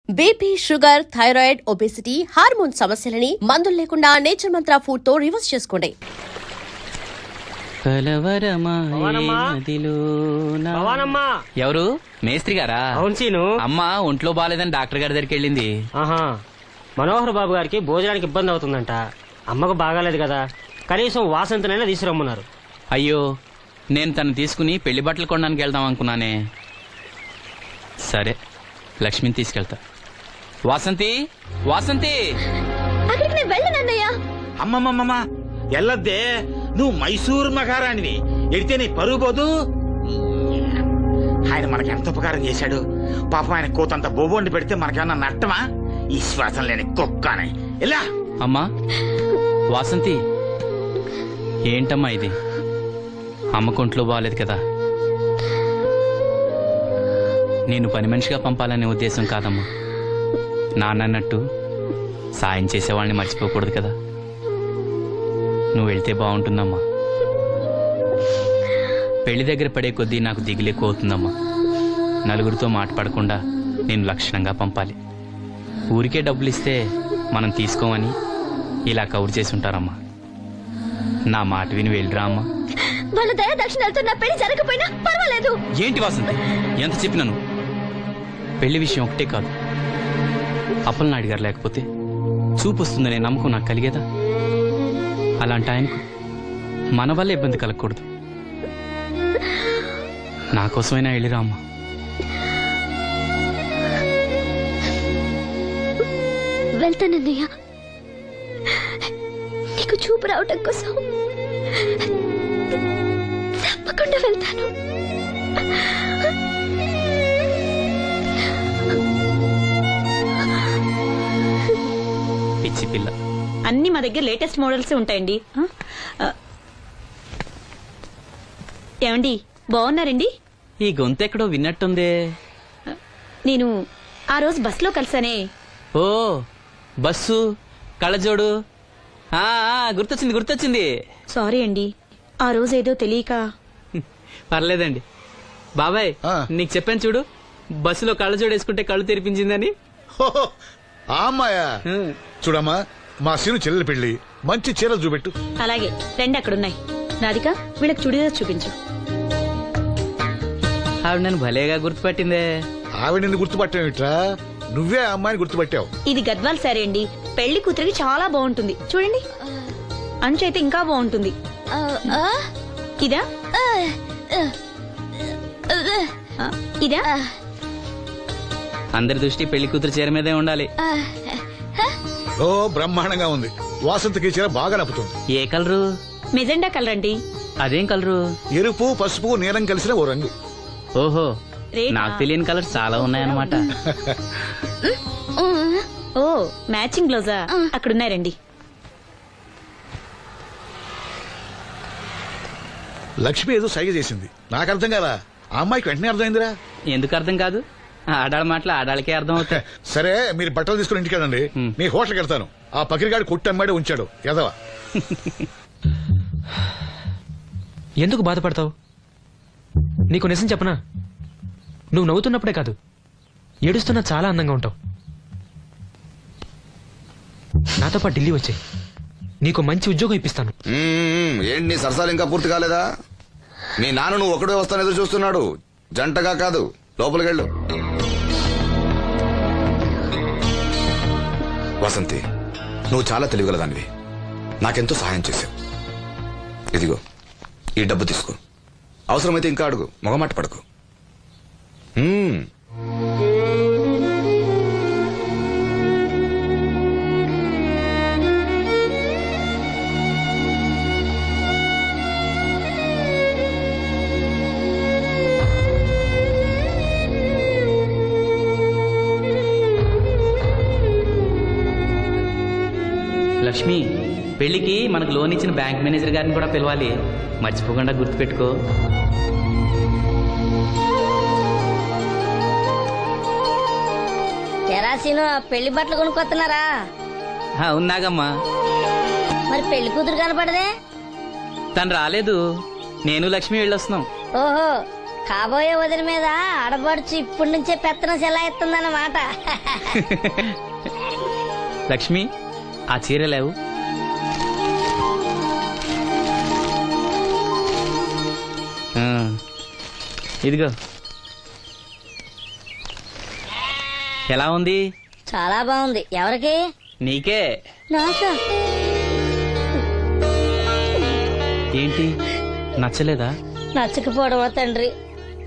BP, sugar, thyroid, obesity, hormone సమస్యలని మందులు లేకుండా నేచర్ మంత్ర ఫుడ్ తో రివర్స్ చేసుకోండి. ఎవరు? మేస్త్రి గారా? అవును సీను. అమ్మ ఒంట్లో బాలేదని డాక్టర్ గారి దగ్గరికి వెళ్ళింది. ఆహా, మనోహర్ బాబు గారికి భోజనానికి ఇబ్బంది అవుతుందంట. అమ్మకు బాగాలేదు కదా, కనీసం వాసంతనైనా తీసుకురమ్మన్నారు. అయ్యో, నేను తను తీసుకుని పెళ్లి బట్టలు కొనడానికి వెళ్దాం అనుకున్నానే. సరే, లక్ష్మిని తీసుకెళ్తా. వాసంతి, వాసంతి! అమ్మమ్మమ్మ ఎల్లద్దే, నువ్వు మైసూరు మహారాణివి. ఎడితే నీ పరుగు పోదు. ఆయన మనకి ఎంత ఉపకారం చేశాడు. పాపం ఆయన కోతంత బోబోండి పెడితే మనకేమన్నా నట్టమా? ఈ శ్వాసం లేని కుక్కనే. ఎలా అమ్మా వాసంతి, ఏంటమ్మా ఇది? అమ్మకొంట్లో బాగాలేదు కదా. నేను పని మనిషిగా పంపాలనే ఉద్దేశం కాదమ్మా. నాన్నన్నట్టు సాయం చేసేవాళ్ళని మర్చిపోకూడదు కదా. నువ్వు వెళ్తే బాగుంటుందమ్మా. పెళ్లి దగ్గర పడే కొద్దీ నాకు దిగులు ఎక్కువ అవుతుందమ్మా. నలుగురితో మాట పడకుండా నేను లక్షణంగా పంపాలి. ఊరికే డబ్బులు ఇస్తే మనం తీసుకోమని ఇలా కవర్ చేసి ఉంటారమ్మా. నా మాట విని వెళ్ళిరా అమ్మా. వాళ్ళ దయ దక్షిణాలతో నా పెళ్లి జరగకపోయినా పర్వాలేదు. ఏంటి వాసంతి, ఎంత చెప్పినాను? పెళ్లి విషయం ఒకటే కాదు, అప్పలనాయుడు గారు లేకపోతే చూపు వస్తుందనే నమ్మకం నాకు కలిగేదా? అలాంటి ఆయనకు మన వల్ల ఇబ్బంది కలగకూడదు. నా కోసమైనా వెళ్ళిరా అమ్మా. వెళ్తానన్నయ్య, నీకు చూపు రావటం కోసం తప్పకుండా వెళ్తాను. పిచ్చి పిల్ల. అన్ని మా దగ్గర లేటెస్ట్ మోడల్స్ ఉంటాయండి. ఏమండి, బాగున్నారండి? ఈ గొంతు ఎక్కడో విన్నట్టుందే. నేను ఆ రోజు బస్సులో కలిసానే. ఓ, బస్సు, కళ్ళజోడు. గుర్తొచ్చింది గుర్తొచ్చింది. సారీ అండి, ఆ రోజు ఏదో తెలియక. పర్లేదండి బాబాయ్, నీకు చెప్పాను చూడు, బస్సులో కళ్ళజోడు వేసుకుంటే కళ్ళు తెరిపించిందని. అమ్మాయా, చూడమ్మా, మా సీను చెల్లెలి పెళ్లి, మంచి చీరలు చూపెట్టు. అలాగే, రెండు అక్కడున్నాయి. రాధిక, వీళ్ళకి చుడిదార్ చూపించు. ఆవిడ నన్ను భలేగా గుర్తుపట్టిందే. ఆవిడ నిన్ను గుర్తుపట్టావిట్రా? నువ్వే ఆ అమ్మాయిని గుర్తుపట్టావు. ఇది గద్వాల్ సారీ అండి, పెళ్లి కూతురికి చాలా బాగుంటుంది. చూడండి, అంచు అయితే ఇంకా బాగుంటుంది. ఇదా ఇదా? అందరి దృష్టి పెళ్లి కూతురు చీర మీదే ఉండాలి. ఓ, బ్రహ్మాండంగా ఉంది. వాసంతకి చీర బాగా నప్పుతుంది. ఏ కలరు? మెజెండా కలర్ అండి. అదేం కలరు? ఎరుపు, పసుపు, నీలం కలిసిన ఓ రంగు. ఓహో, రేటా? నాకు తెలియని కలర్స్ చాలా ఉన్నాయన్నమాట. ఓ, మ్యాచింగ్ బ్లౌజా? అక్కడున్నాయి, రండి. లక్ష్మి ఏదో సైగ చేసింది, నాకు అర్థం కాదా. ఆ అమ్మాయికి వెంటనే అర్థమైందిరా. ఎందుకు అర్థం కాదు? ఆడాళ్ళ మాటలు ఆడాళ్ళకే అర్థం అవుతాయి. సరే, మీరు బట్టలు తీసుకుని ఇంటికి వెళ్ళండి. నీ హోటల్కి వెళ్తాను. ఆ పకిరిగాడు కొట్టి అమ్మాడే ఉంచాడు ఎదవా. ఎందుకు బాధపడతావు? నీకు నిజం చెప్పనా, నువ్వు నవ్వుతున్నప్పుడే కాదు, ఏడుస్తున్నా చాలా అందంగా ఉంటావు. నాతో పాటు ఢిల్లీ వచ్చాయి, నీకు మంచి ఉద్యోగం ఇప్పిస్తాను. ఏంటి నీ సరసాలు ఇంకా పూర్తి కాలేదా? మీ నాన్న నువ్వు ఒకడే వస్తాను ఎదురు చూస్తున్నాడు, జంటగా కాదు. లోపలికెళ్ళు. వసంతి, నువ్వు చాలా తెలివిగలదానివి. నాకెంతో సహాయం చేశావు. ఇదిగో ఈ డబ్బు తీసుకో. అవసరమైతే ఇంకా అడుగు, మొగమాట పడకు. లక్ష్మి, పెళ్లికి మనకు లోన్ ఇచ్చిన బ్యాంక్ మేనేజర్ గారిని కూడా పిలవాలి, మర్చిపోకుండా గుర్తుపెట్టుకో. తెరాసీను పెళ్లి బట్టలు కొనుక్కొస్తున్నారా? ఉన్నాగమ్మా. మరి పెళ్లి కూతురు కనపడదే? తను రాలేదు, నేను లక్ష్మి వెళ్ళొస్తున్నాం. ఓహో, కాబోయే వదిన మీద ఆడబడుచు ఇప్పటి నుంచే పెత్తనం చెలాయిస్తుందన్నమాట. లక్ష్మి ఆ చీర లేవు. ఇదిగో. ఎలా ఉంది? చాలా బాగుంది. ఎవరికి? నీకే. నాకా? ఏంటి నచ్చలేదా? నచ్చకపోవడమా తండ్రి?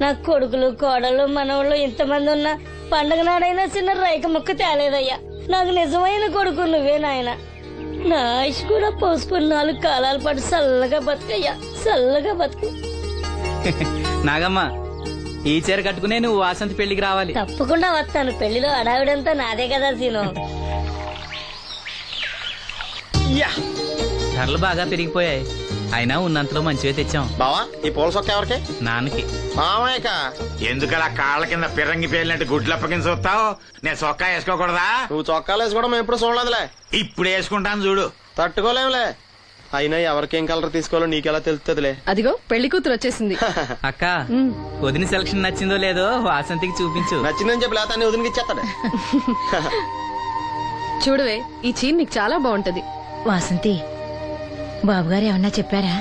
నా కొడుకులు కోడలు మనవాళ్ళు ఇంతమంది ఉన్నా పండగ నాడైనా చిన్న రైక ముక్క తేలేదయ్యా. నాకు నిజమైన కొడుకు నువ్వే నాయన. నా ఆయుష్ కూడా పోసుకుని 4 కాలాల పాటు చల్లగా బతుకయ్యా, చల్లగా బతుకు. నాగమ్మ ఈ చీర కట్టుకునే నువ్వు వాసంతి పెళ్లికి రావాలి. తప్పకుండా వస్తాను. పెళ్లిలో అడావిడంతా నాదే కదా సీను. ధరలు బాగా పెరిగిపోయాయి. అయినా ఉన్నంతలో మంచివే తెచ్చాం. బావా ఈ పూల సొక్క ఎవరికి? నాన్నకి. మామయ్యక. ఎందుకలా కాళ్ళ కింద పిరంగి పేలినట్టు గుడ్లు అప్పకించి చూస్తావు? నేను చొక్కా వేసుకోకూడదా? నువ్వు చొక్కాలు వేసుకోవడం మేము ఎప్పుడు చూడలేదులే. ఇప్పుడు వేసుకుంటాను చూడు. తట్టుకోలేములే. అయినా ఎవరికేం కలర్ తీసుకోవాలో నీకెలా తెలుస్తుందిలే. అదిగో పెళ్లి కూతురు వచ్చేసింది. అక్క వదిన సెలక్షన్ నచ్చిందో లేదో వాసంతికి చూపించు. నచ్చిందని చెప్పి లేతాన్ని వదిలికి ఇచ్చేస్తాడు. చూడవే ఈ చీర నీకు చాలా బాగుంటది. వాసంతి బాబుగారు ఏమన్నా చెప్పారా?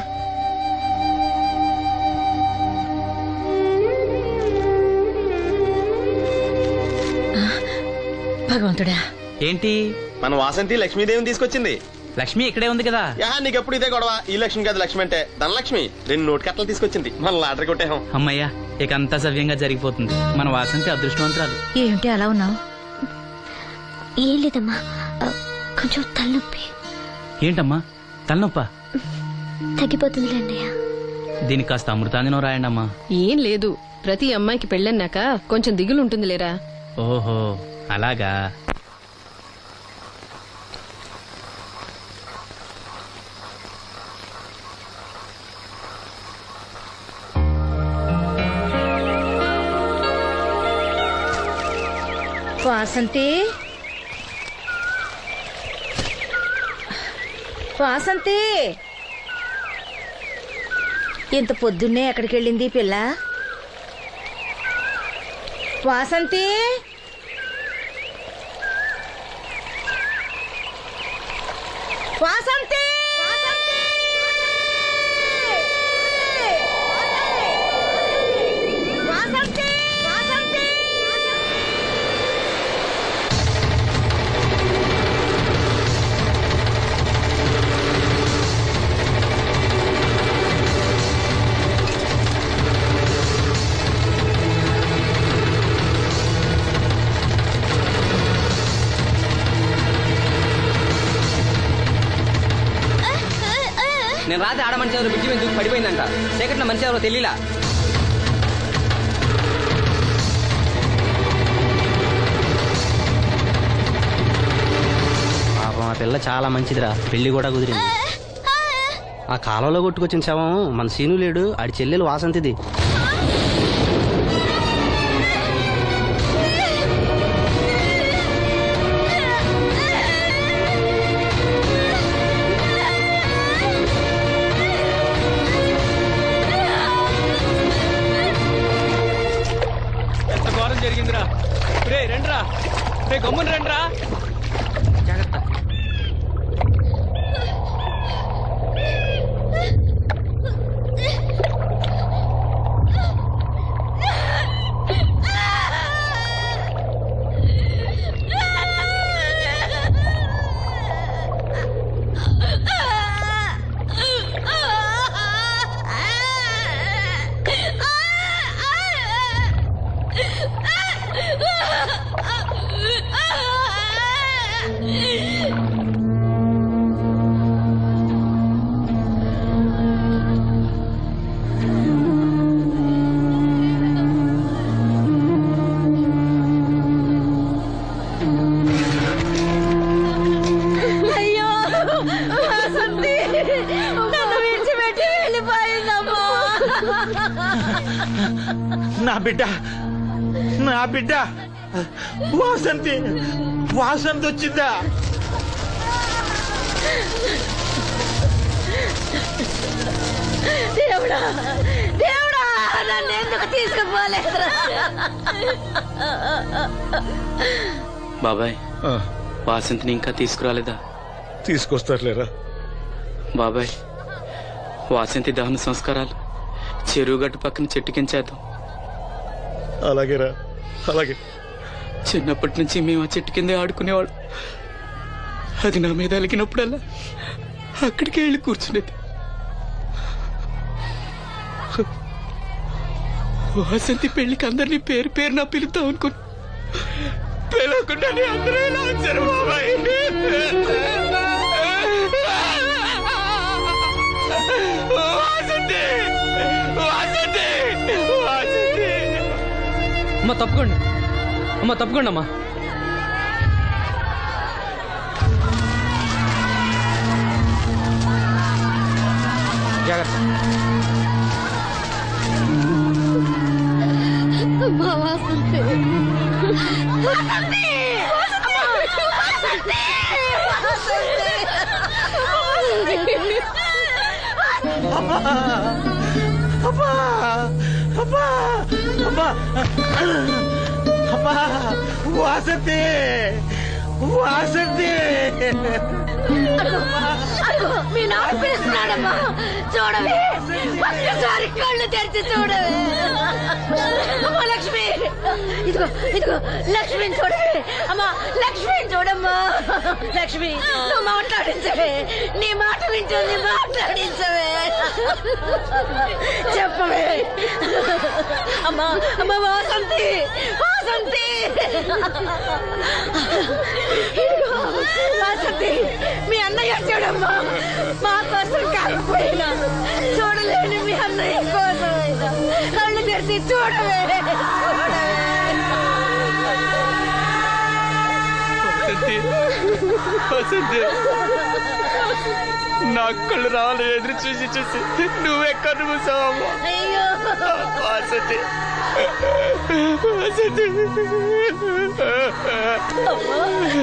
భగవంతుడా. ఏంటి? మన వాసంతి లక్ష్మీదేవిని తీసుకొచ్చింది. లక్ష్మి ఇక్కడే ఉంది కదా. యా నీకెప్పుడు ఇదే గొడవ. ఈ లక్ష్మి కాదు లక్ష్మి అంటే ధనలక్ష్మి. 2 నోటు కట్టలు తీసుకొచ్చింది. మన లాటరీ కొట్టేహం. అమ్మయ్యా ఇక అంతా సవ్యంగా జరిగిపోతుంది. మన వాసంతి అదృష్టవంతురాలు. ఏమిటి అలా ఉన్నావు? ఏం లేదమ్మా, కొంచెం తలనొప్పి. ఏంటమ్మా తలనొప్ప? తగ్గిపోతుంది అన్నయ్య. దీనికి కాస్త అమృతాంజనం రాయండి అమ్మా. ఏం లేదు, ప్రతి అమ్మాయికి పెళ్ళన్నాక కొంచెం దిగులు ఉంటుంది లేరా. ఓహో అలాగా. వాసంతి, వాసంతి, ఇంత పొద్దున్నే ఎక్కడికి వెళ్ళింది పిల్ల? వాసంతి, వాసంతి, వాసంతి, వాసంతి. నేను రాత్రి ఆడ మనిషి ఎవరు బిడ్జి మీద దూకి పడిపోయిందంట. చీకట్లో మనిషి ఎవరో తెలియలా. పాపం ఆ పిల్ల చాలా మంచిదిరా. పెళ్లి కూడా కుదిరింది. ఆ కాలంలో కొట్టుకొచ్చిన శవం మన సీను లేడు, ఆడి చెల్లెలు వాసంతిది. జరిగిందిరా. రే రండ్రా, రే గమ్మున రండ్రా. జాగ్రత్త. నా బిడ్డ, నా బిడ్డ వాసంతి, వాసంతి వచ్చిందా? దేవుడా, దేవుడా, నన్ను ఎందుకు తీసుకుపోలేదురా? బాబాయ్ వాసంతిని ఇంకా తీసుకురాలేదా? తీసుకొస్తారులేరా. బాబాయ్ వాసంతి దహన సంస్కారాలు చెరువు గట్టు పక్కన చెట్టు కించేద్దాం. అలాగేరా, అలాగే. చిన్నప్పటి నుంచి మేము ఆ చెట్టు కిందే ఆడుకునేవాడు. అది నా మీద అలిగినప్పుడల్లా అక్కడికే వెళ్ళి కూర్చునేది. వాసంతి పెళ్లికి అందరినీ పేరు పేరు నా పిలుద్దాం అనుకుని పిలవకుండానే అందరూ ఇలా వచ్చారు బాబాయ్. వాసంతి, వాసంతి, వాసంతి. అమ్మ తప్పుకోండి, అమ్మ తప్పుకోండి అమ్మా. జాగ్రత్త. అమ్మా వాసంతి, వాసంతి, వాసంతి, వాసంతి. మీ నాన్న పిలుస్తున్నాడమ్మా, చూడవే, ఒక్కసారి కళ్ళు తెరిచి చూడవే. అమ్మా లక్ష్మి, ఇదిగో ఇదిగో లక్ష్మిని చూడవే. అమ్మా లక్ష్మిని చూడమ్మా. లక్ష్మి, నువ్వు మాట్లాడించవే, నీ మాట వింటుంది, మాట్లాడించవే, చెప్పవే. అమ్మా అమ్మా వాసంతి, వాసంతి, వాసంతి, మీ అన్నయ్య చూడమ్మా. మా కోసం కాకపోయినా చూడలేని మీ అన్నయ్య కోసమైనా కళ్ళు తెరిచి చూడవే, చూడవే. వసంతి, నా కళ్ళు రావాలి ఎదురు చూసి చూసి నువ్వెక్కడ కూసావమ్మా. అయ్యో వసంతి, వసంతి.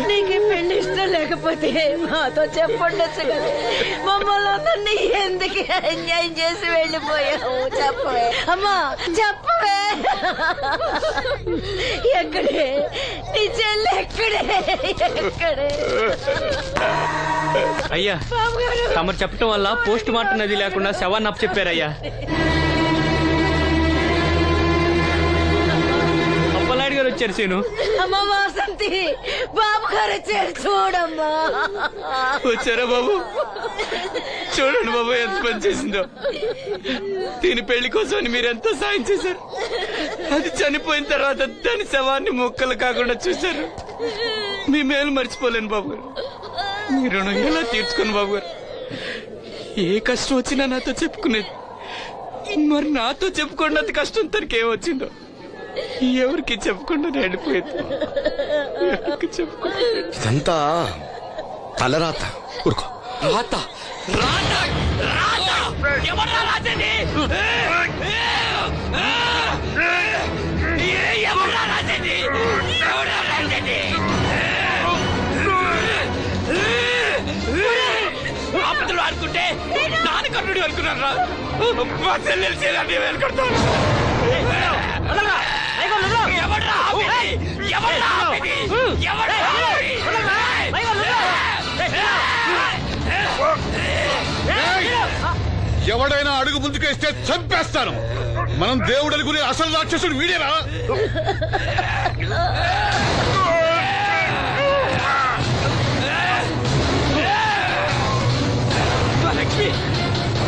నీకు పెళ్లి ఇష్టం లేకపోతే మాతో చెప్పండొచ్చు కదా. మమ్మల్ని అందరినీ ఎందుకు ఎంజాయ్ చేసి వెళ్ళిపోయావు? చెప్పవే అమ్మా, చెప్పవే. ఎక్కడే నీ చెల్లి? ఎక్కడే? ఎక్కడే? అయ్యా తమరు చెప్పటం వల్ల పోస్ట్ మార్టం నది లేకుండా శవాన్ని అప్పు చెప్పారయ్యా. అప్పలనాయుడు గారు వచ్చారు సీను. అమ్మ వాసంతి, బాబు గారు వచ్చారు చూడమ్మా. వచ్చారా బాబు? చూడండి బాబు ఎంత పని చేసిందో. దీని పెళ్లి కోసం మీరు ఎంతో సాయం చేశారు. అది చనిపోయిన తర్వాత దాని శవాన్ని ముక్కలు కాకుండా చూశారు. మీ మేలు మర్చిపోలేను బాబు గారు. మీ రుణం ఎలా తీర్చుకోను బాబు గారు. ఏ కష్టం వచ్చినా నాతో చెప్పుకునేది. మరి నాతో చెప్పుకున్నంత కష్టం తనకి ఏమొచ్చిందో ఎవరికి చెప్పకుండా వెళ్ళిపోయింది. ఎవరికి చెప్పకుండా ఇదంతా తలరాత. ఊరుకో. రాత, రాత, రాత. ఎవరా రాసేది? ఎవరా రాసేది? ఎవరా రాసేది? ఆపదలు అనుకుంటే నాన్న కర్ణుడు అనుకున్నారా? మా చెల్లెలు చేయాలని వెళ్ళుకుంటాను. ఎవడైనా అడుగు ముందుకేస్తే చంపేస్తాను. మనం దేవుడు అనుకునే అసలు రాక్షసుడు వీడేరా?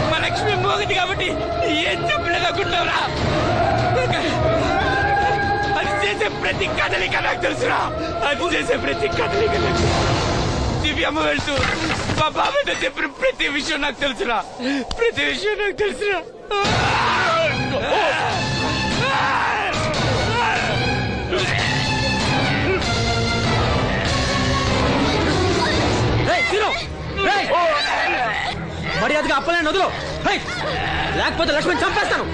మా లక్ష్మి మోగది కాబట్టి ఏం చెప్పలేదనుకుంటావురా? అది చేసే ప్రతి కదలిక నాకు తెలుసురా. అది చేసే ప్రతి కదలిక దివ్యమ్మ వెళ్తూ మా బాబాయ్తో చెప్పిన ప్రతి విషయం నాకు తెలుసురా. ప్రతి విషయం నాకు తెలుసురా. మర్యాదగా అప్పలనాయుడు వదులు, లేకపోతే లక్ష్మణ్ చంపేస్తాను.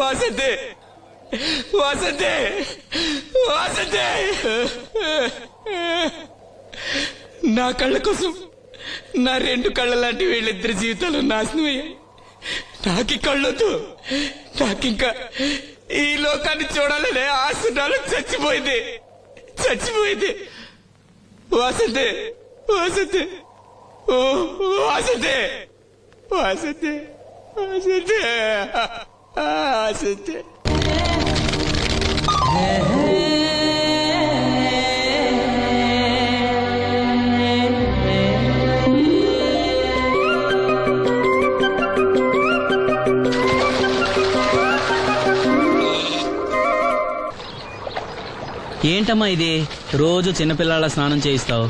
వాసంతి వాసంతి వాసంతి నా కళ్ళ కోసం నా రెండు కళ్ళ లాంటి వీళ్ళిద్దరి జీవితాలు నాశనం అయ్యాయి. నాకి కళ్ళొద్దు, నాకింకా ఈ లోకాన్ని చూడాలనే ఆశ నాలో చచ్చిపోయింది. వాసంతి వాసంతి ఓ వాసంతి వాసంతి వాసంతి వాసంతి. ఏంటమ్మా ఇది? రోజు చిన్నపిల్లల స్నానం చేయిస్తావు.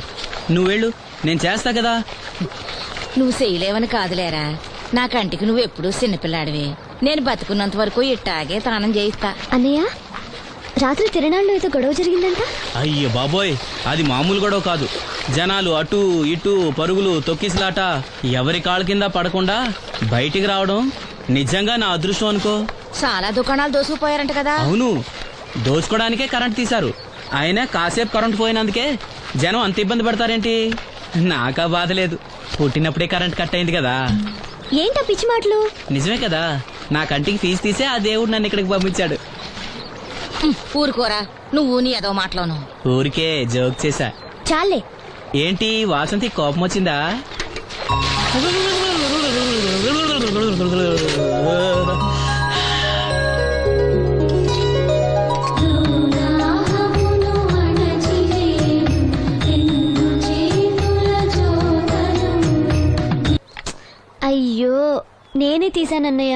నువ్వు వెళ్ళు, నేను చేస్తా కదా. నువ్వు చేయలేవని కాదులేరా, నా కంటికి నువ్వు ఎప్పుడూ చిన్నపిల్లాడివి. నేను బతుకున్నంత వరకు ఇట్టాగే తానం చేయిస్తా. అన్నయ్య, రాత్రి తిరణాల్లో ఏదో గొడవ జరిగిందంట. అయ్యో బాబోయ్, అది మామూలు గొడవ కాదు. జనాలు అటు ఇటు పరుగులు, తొక్కిసలాట, ఎవరి కాళ్ళ కింద పడకుండా బయటికి రావడం నిజంగా నా అదృష్టం అనుకో. చాలా దుకాణాలు దోసుకుపోయారంట కదా. అవును, దోచుకోవడానికే కరెంట్ తీశారు. అయినా కాసేపు కరెంట్ పోయినందుకే జనం అంత ఇబ్బంది పడతారేంటి? నాకా బాధ లేదు, పుట్టినప్పుడే కరెంట్ కట్ అయింది కదా. ఏంటా పిచ్చి మాటలు? నిజమే కదా, నా కంటికి ఫీజు తీసే ఆ దేవుడు నన్ను ఇక్కడికి పంపించాడు. ఊరుకోరా, నువ్వు నీ ఏదో మాటలోను. ఊరికే జోక్ చేశా. చాలే. ఏంటి వాసంతి కోపం వచ్చిందా? అయ్యో, నేనే తీసానన్నయ్య.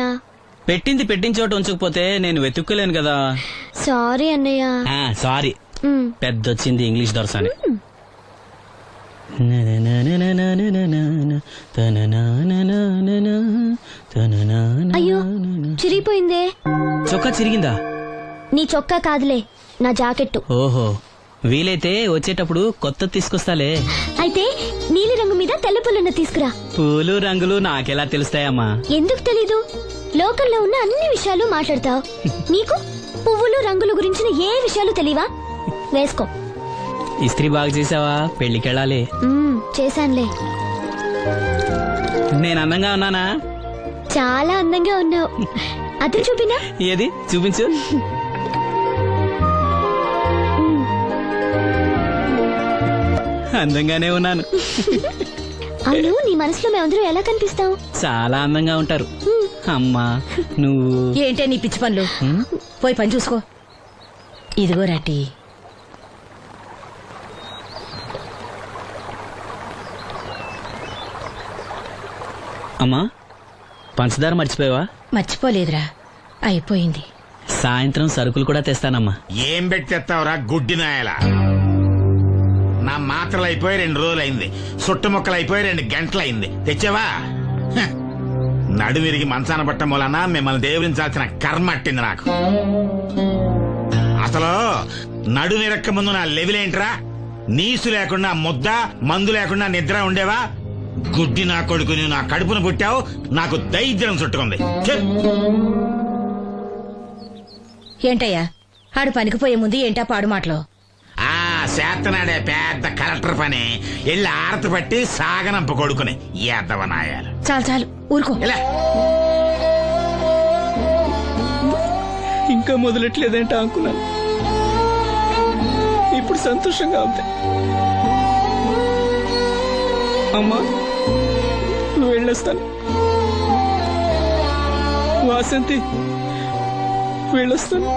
పెట్టింది పెట్టిన చోట ఉంచకపోతే నేను వెతుక్కోలేను కదా. సారీ అన్నయ్య. సారీ. పెద్దొచ్చింది ఇంగ్లీష్ దొరసాని. అయ్యో, చిరిగిపోయిందే. చొక్కా చిరిగిందా? నీ చొక్కా కాదులే, నా జాకెట్టు. ఓహో, వీలైతే వచ్చేటప్పుడు కొత్త తీసుకొస్తాలే. అయితే నీలి రంగు మీద తెల్ల పుల్లన్న తీసుకురా. పూలు రంగులు నాకెలా తెలుస్తాయమ్మా? ఎందుకు తెలీదు? లోకల్లో ఉన్న అన్ని విషయాలు మాట్లాడతావు. నీకు పువ్వులు రంగుల గురించిన ఏ విషయాలు తెలియవా? వేసుకో. ఇస్త్రీ బాగా చేసావా? పెళ్లికెళ్ళాలి. చేశానులే. నేను అందంగా ఉన్నానా? చాలా అందంగా ఉన్నావు. అది చూపినా? ఏది చూపించు. అందంగానే ఉన్నాను. అవును, నీ మనసులో మేమందరూ ఎలా కనిపిస్తావు? చాలా అందంగా ఉంటారు. అమ్మా నువ్వు ఏంటే నీ పిచ్చి పనులు? పోయి పని చూసుకో. ఇదిగో రాటి. అమ్మా, పంచదార మర్చిపోయావా? మర్చిపోలేదురా, అయిపోయింది. సాయంత్రం సరుకులు కూడా తెస్తానమ్మా. ఏం పెట్టి తెస్తావురా గుడ్డి నాయలా? నా మాత్రలు అయిపోయి 2 రోజులైంది, సుట్టుముక్కలు అయిపోయి 2 గంటలైంది. తెచ్చావా? నడుమిరిగి మంచాన పట్టం వలన మిమ్మల్ని దేవుడించాల్సిన కర్మ అట్టింది నాకు. అసలు నడుమిరక్క ముందు నా లెవెలేంట్రా? నీసు లేకుండా ముద్ద, మందు లేకుండా నిద్ర ఉండేవా? గుడ్డి నా కొడుకు, నువ్వు నా కడుపును పుట్టావు, నాకు దైద్యం చుట్టుకుంది. ఏంటయ్యా, ఆడు పనికి పోయే ముందు ఏంటా పాడు మాటలు? చేతనాడే పెద్ద కలెక్టర్ పని. వెళ్ళి ఆరతి పట్టి సాగనంప కొడుకుని ఎద్దవనాయాలు. చాలు చాలు, ఊరుకో. ఇంకా మొదలెట్లేదంటే అనుకున్నాను. ఇప్పుడు సంతోషంగా ఉంది. అమ్మా, నువ్వు వెళ్ళొస్తాను. వాసంతి, వెళ్ళొస్తాను.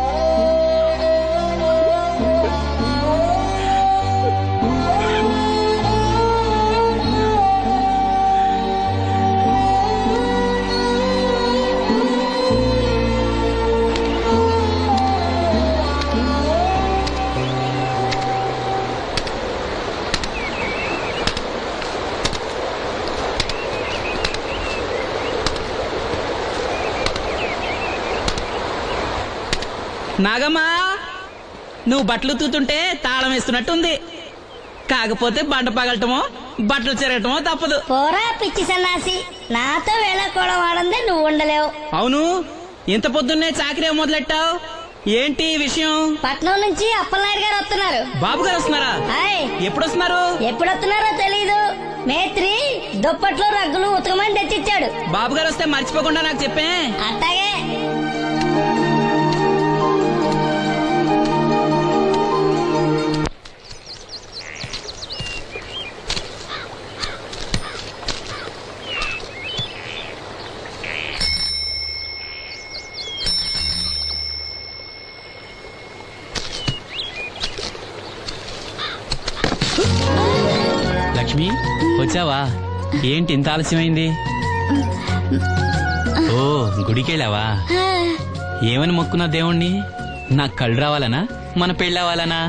నాగమ్మా, నువ్వు బట్టలు తూతుంటే తాళం వేస్తున్నట్టుంది. కాకపోతే బండ పగలటమో బట్టలు చెరగటమో తప్పదు. పోరా పిచ్చి సన్నాసి, నాతో వేళకోవడం ఆడందే నువ్వు ఉండలేవు. అవును, ఇంత పొద్దున్నే చాకరీ మొదలెట్టావు, ఏంటి విషయం? పట్నం నుంచి అప్పలనాయుడు గారు వస్తున్నారు. బాబు గారు వస్తున్నారా? హాయ్. ఎప్పుడు వస్తున్నారు? ఎప్పుడు వస్తున్నారో తెలీదు. మేత్రి దుప్పట్లో రగ్గులు ఉతకమని తెచ్చిచ్చాడు. బాబు గారు వస్తే మర్చిపోకుండా నాకు చెప్పే. అట్టాగే. లక్ష్మి వచ్చావా? ఏంటి ఇంత ఆలస్యమైంది? ఓ గుడికెళ్ళావా? ఏమని మొక్కున్నా దేవుణ్ణి? నాకు కళ్ళు రావాలనా, మన పెళ్ళవాలనా?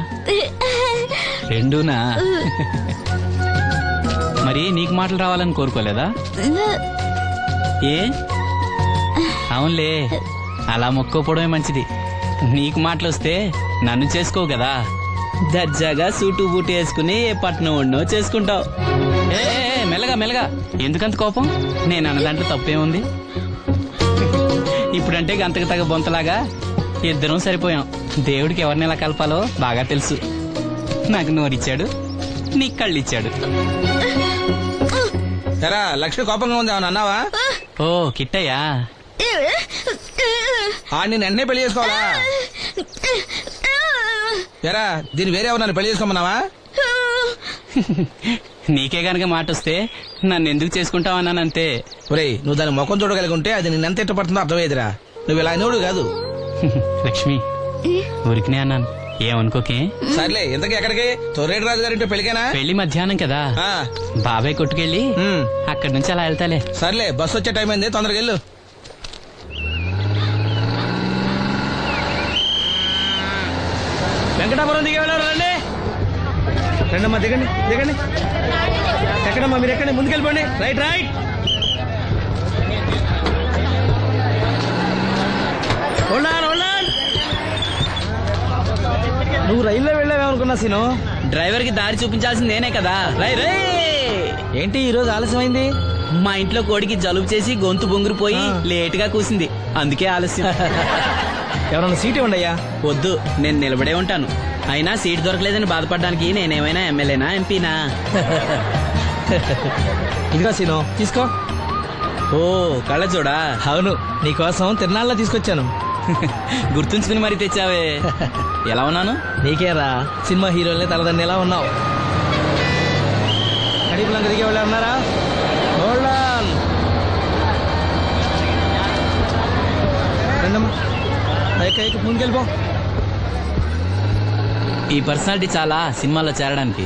రెండూనా? మరి నీకు మాటలు రావాలని కోరుకోలేదా? ఏ అవునులే, అలా మొక్కోపోవడమే మంచిది. నీకు మాటలు వస్తే నన్ను చేసుకోవు కదా, దర్జాగా సూటు బూటు వేసుకుని ఏ పట్నం ఉండో చేసుకుంటావు. ఏ మెల్లగా మెల్లగా, ఎందుకంత కోపం? నేను అన్న దాంట్లో తప్పేముంది? ఇప్పుడంటే గంతకు తగ్గ బొంతలాగా ఇద్దరం సరిపోయాం. దేవుడికి ఎవరిని ఎలా కలపాలో బాగా తెలుసు. నాకు నోరిచ్చాడు, నీకు కళ్ళు ఇచ్చాడు. లక్ష్మి కోపంగా ఉంది, అవును అన్నావా? ఓ కిట్టయ్యా, నేను వెంటనే పెళ్లి చేసుకోవాలా? ఎరా దీన్ని వేరే ఎవరు నన్ను పెళ్లి చేసుకోమన్నావా? నీకే గనక మాట వస్తే నన్ను ఎందుకు చేసుకుంటావన్నానంతే. ఒరేయ్, నువ్వు దాని ముఖం చూడగలిగి ఉంటే అది నిన్నెంత ఇష్టపడుతుందో అర్థమయ్యేదిరా. నువ్వు ఇలా నోడు కాదు. లక్ష్మి ఊరికినే అన్నాను, ఏమనుకోకే. సర్లే, ఇంతకీ ఎక్కడికి? తొర్రేడు రాజు గారింటే పెళ్లికేనా? పెళ్లి మధ్యాహ్నం కదా, బాబాయ్ కొట్టుకెళ్ళి అక్కడి నుంచి అలా వెళ్తాలే. సర్లే, బస్సు వచ్చే టైం అయింది, తొందరగా వెళ్ళు. వెంకటాపురం దిగే వెళ్ళారు, రండి రండమ్మా, దిగండి దిగండి. ఎక్కడమ్మా మీరు? ఎక్కండి, ముందుకెళ్ళిపోండి. Right right. నువ్వు రైల్లో వెళ్ళావేమనుకున్నా సీను. డ్రైవర్ కి దారి చూపించాల్సింది నేనే కదా. రై రై. ఏంటి ఈ రోజు ఆలస్యమైంది? మా ఇంట్లో కోడికి జలుబు చేసి గొంతు బొంగురుపోయి లేట్ గా కూసింది, అందుకే ఆలస్యం. ఎవరన్నా సీట్ ఇవ్వండి అయ్యా. వద్దు, నేను నిలబడే ఉంటాను. అయినా సీట్ దొరకలేదని బాధపడడానికి నేనేమైనా ఎమ్మెల్యేనా, ఎంపీనా? ఇదిగా సీను, తీసుకో. ఓ కళ్ళజోడా? అవును, నీకోసం తిరునాళ్ళ తీసుకొచ్చాను. గుర్తుంచుకుని మరి తెచ్చావే. ఎలా ఉన్నాను? నీకేరా, సినిమా హీరోలనే తలదండి ఎలా ఉన్నావు. కడిపులంక దిగే వాళ్ళు ఉన్నారా? రండమ్మా, ముందుకెళ్ళిపో. ఈ పర్సనాలిటీ చాలా సినిమాలో చేరడానికి.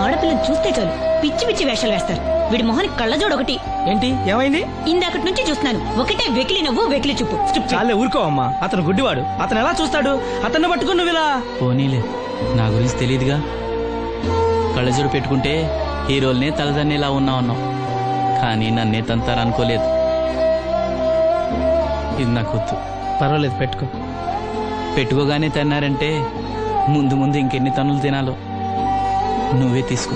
ఆడపిల్లని చూస్తే చాలు పిచ్చి పిచ్చి వేషాలు వేస్తారు. వీడి మొహానికి కళ్ళజోడు ఒకటి. ఏంటి ఏమైంది? ఇందాకటి నుంచి చూస్తున్నాను, ఒకటే వెకిలి నవ్వు వెకిలి చూపు. చాలే ఊరుకో అమ్మా, అతను గుడ్డివాడు. అతను ఎలా చూస్తాడు? అతన్ని పట్టుకుని నువ్వు ఇలా. పోనీలే, నా గురించి తెలియదుగా. కళ్ళజోడు పెట్టుకుంటే హీరోల్నే తలదన్నేలా ఉన్నావు, కానీ నన్నే తంతారనుకోలేదు. ఇది నాకు వద్దు. పర్వాలేదు, పెట్టుకో. పెట్టుకోగానే తన్నారంటే ముందు ముందు ఇంకెన్ని తన్నులు తినాలో. నువ్వే తీసుకో.